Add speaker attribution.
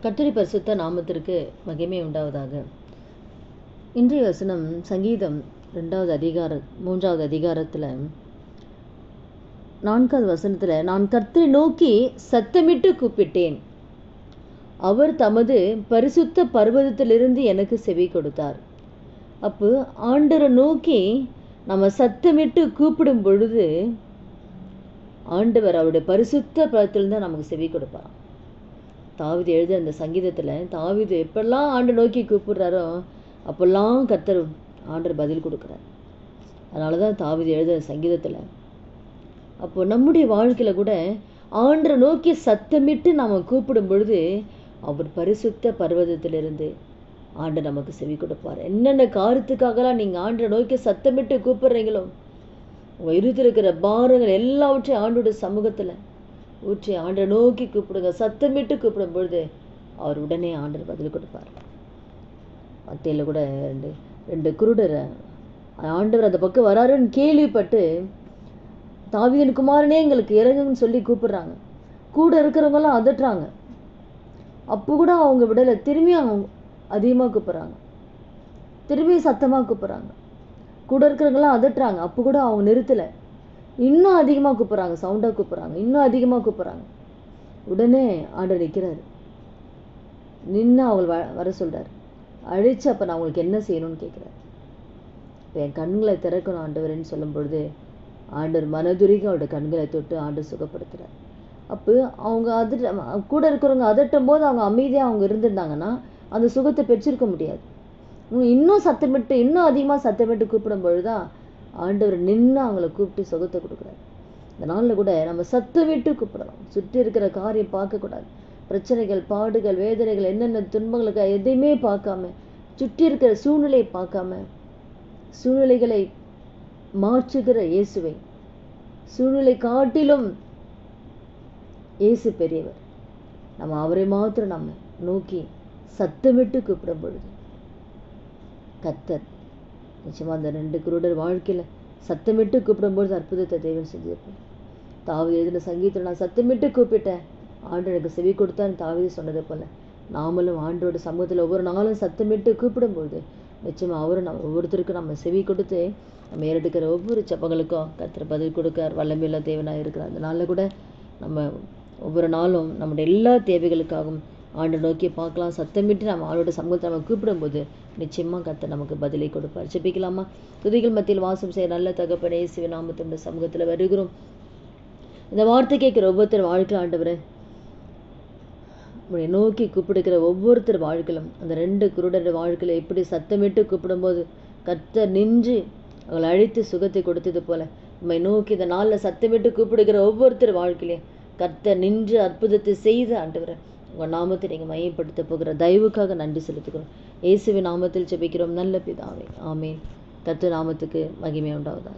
Speaker 1: கர்த்தருடைய பரிசுத்த நாமத்திற்கு மகிமை உண்டாவதாக. இன்றைய வசனம் சங்கீதம் 3வது அதிகாரத்தில் 4வது வசனத்தில், நான் கர்த்தரை நோக்கி சத்தமிட்டு கூப்பிட்டேன், அவர் தமது பரிசுத்த பர்வதத்திலிருந்து எனக்கு செவி கொடுத்தார். அப்போ ஆண்டவரை நோக்கி நம்ம சத்தமிட்டு கூப்பிடும் பொழுது ஆண்டவர் அவருடைய பரிசுத்த பர்வதத்திலிருந்து தான் நமக்கு செவி கொடுப்பார். தாவீது எழுத அந்த சங்கீதத்தில் தாவீது எப்பெல்லாம் ஆண்டு நோக்கி கூப்பிடுறாரோ அப்பெல்லாம் கர்த்தர் ஆண்டவர் பதில் கொடுக்குறார். அதனால தான் தாவீது எழுத சங்கீதத்தில். அப்போ நம்முடைய வாழ்க்கையில் கூட ஆண்டரை நோக்கி சத்தமிட்டு நாம் கூப்பிடும் பொழுது அவர் பரிசுத்த பர்வதத்திலிருந்து ஆண்டு நமக்கு செவி கொடுப்பார். என்னென்ன காரியத்துக்காகலாம் நீங்கள் ஆண்டரை நோக்கி சத்தமிட்டு கூப்பிடுறீங்களோ, உங்கள் இருந்திருக்கிற பாரங்கள் எல்லாவற்றையும் ஆண்டோட சமூகத்தில் ஊற்றி ஆண்டரை நோக்கி கூப்பிடுங்க. சத்தமிட்டு கூப்பிடும் பொழுது அவர் உடனே ஆண்டர் பதில் கொடுப்பார். மத்தியில் கூட ரெண்டு குருடர் ஆண்டவர் அந்த பக்கம் வராருன்னு கேள்விப்பட்டு தாவீதின் குமாரனே எங்களுக்கு இறங்குன்னு சொல்லி கூப்பிடுறாங்க. கூட இருக்கிறவங்கெல்லாம் அதட்டுறாங்க. அப்போ கூட அவங்க விடலை, திரும்பி அவங்க அதிகமாக கூப்பிட்றாங்க, திரும்பி சத்தமாக கூப்பிட்றாங்க. கூட இருக்கிறவங்கெல்லாம் அதட்டுறாங்க, அப்போ கூட அவங்க நிறுத்தலை, இன்னும் அதிகமாக கூப்பிட்றாங்க, சவுண்டாக கூப்பிட்றாங்க, இன்னும் அதிகமாக கூப்பிட்றாங்க. உடனே ஆண்டவர் நிற்கிறாரு, நின்று அவங்க வர சொல்கிறார். அழைச்சி அப்போ நான் அவங்களுக்கு என்ன செய்யணும்னு கேட்குறாரு. இப்போ என் கண்களை திறக்கணும் ஆண்டவர்ன்னு சொல்லும் பொழுது ஆண்டவர் மனதுருகி அவருடைய கண்களை தொட்டு ஆண்டவர் சுகப்படுத்துகிறார். அப்போ அவங்க கூட இருக்கிறவங்க அதட்டும் போது அவங்க அமைதியாக அவங்க இருந்திருந்தாங்கன்னா அந்த சுகத்தை பெற்றிருக்க முடியாது. இன்னும் சத்தமிட்டு இன்னும் அதிகமாக சத்தமிட்டு கூப்பிடும் பொழுதுதான் ஆண்டவர் நின்று அவங்கள கூப்பிட்டு சுகத்தை கொடுக்குறாரு. இந்த நாளில் கூட நம்ம சத்தமிட்டு கூப்பிடலாம். சுற்றி இருக்கிற காரியம் பார்க்கக்கூடாது. பிரச்சனைகள், பாடுகள், வேதனைகள், என்னென்ன துன்பங்களுக்கு எதையுமே பார்க்காம, சுற்றி இருக்கிற சூழ்நிலையை பார்க்காம, சூழ்நிலைகளை மாற்றுகிற இயேசுவை, சூழ்நிலை காட்டிலும் இயேசு பெரியவர், நம்ம அவரை மாத்திரம் நம்ம நோக்கி சத்தமிட்டு கூப்பிடும் பொழுது கர்த்தர் நிச்சயமாக அந்த 2 குருடர் வாழ்க்கையில் சத்தமிட்டு கூப்பிடும்பொழுது அற்புதத்தை தேவன் செஞ்சிருப்பார். தாவீது எழுதின சங்கீதத்தில் நான் சத்தமிட்டு கூப்பிட்டேன், ஆண்டு எனக்கு செவி கொடுத்தான்னு தாவீது சொன்னதை போல நாமளும் ஆண்டோட சமூகத்தில் ஒவ்வொரு நாளும் சத்தமிட்டு கூப்பிடும்பொழுது நிச்சயமாக அவரும் ஒவ்வொருத்தருக்கும் நம்ம செவி கொடுத்து நம்ம ஏறெடுக்கிற ஒவ்வொரு ஜெபங்களுக்கும் கர்த்தர் பதில் கொடுக்கார். வல்லமையுள்ள தேவனாக இருக்கிறார். அந்த நாளில் கூட நம்ம ஒவ்வொரு நாளும் நம்முடைய எல்லா தேவைகளுக்காகவும் ஆண்டை நோக்கி பார்க்கலாம். சத்தமிட்டு நம்ம ஆளோட சமூகத்தை நம்ம கூப்பிடும்போது நிச்சயமாக கர்த்தர் நமக்கு பதிலை கொடுப்பார். ஜெபிக்கலாமா? துதிகள் மத்தியில் வாசம் செய்ய நல்ல தகப்பனே, இயேசுவின் நாமத்தினுடைய சமூகத்தில் வருகிறோம். இந்த வார்த்தை கேட்குற ஒவ்வொருத்தர் வாழ்க்கை ஆண்டவரே, உங்களை நோக்கி கூப்பிடுகிற ஒவ்வொருத்தர் வாழ்க்கையிலும் அந்த 2 குருடர் வாழ்க்கையில் எப்படி சத்தமிட்டு கூப்பிடும்போது கர்த்தர் நின்று அவங்களை அழைத்து சுகத்தை கொடுத்தது போல உண்மை நோக்கி இந்த நாளில் சத்தமிட்டு கூப்பிடுகிற ஒவ்வொருத்தர் வாழ்க்கையிலையும் கர்த்தர் நின்று அற்புதத்தை செய்து ஆண்டவரை உங்கள் நாமத்தை நீங்கள் மையப்படுத்த போகிற தயவுக்காக நன்றி செலுத்துகிறோம். இயேசுவின் நாமத்தில் ஜெபிக்கிறோம் நல்ல பிதாவே, ஆமேன். கர்த்தர் நாமத்துக்கு மகிமை உண்டாவதாக.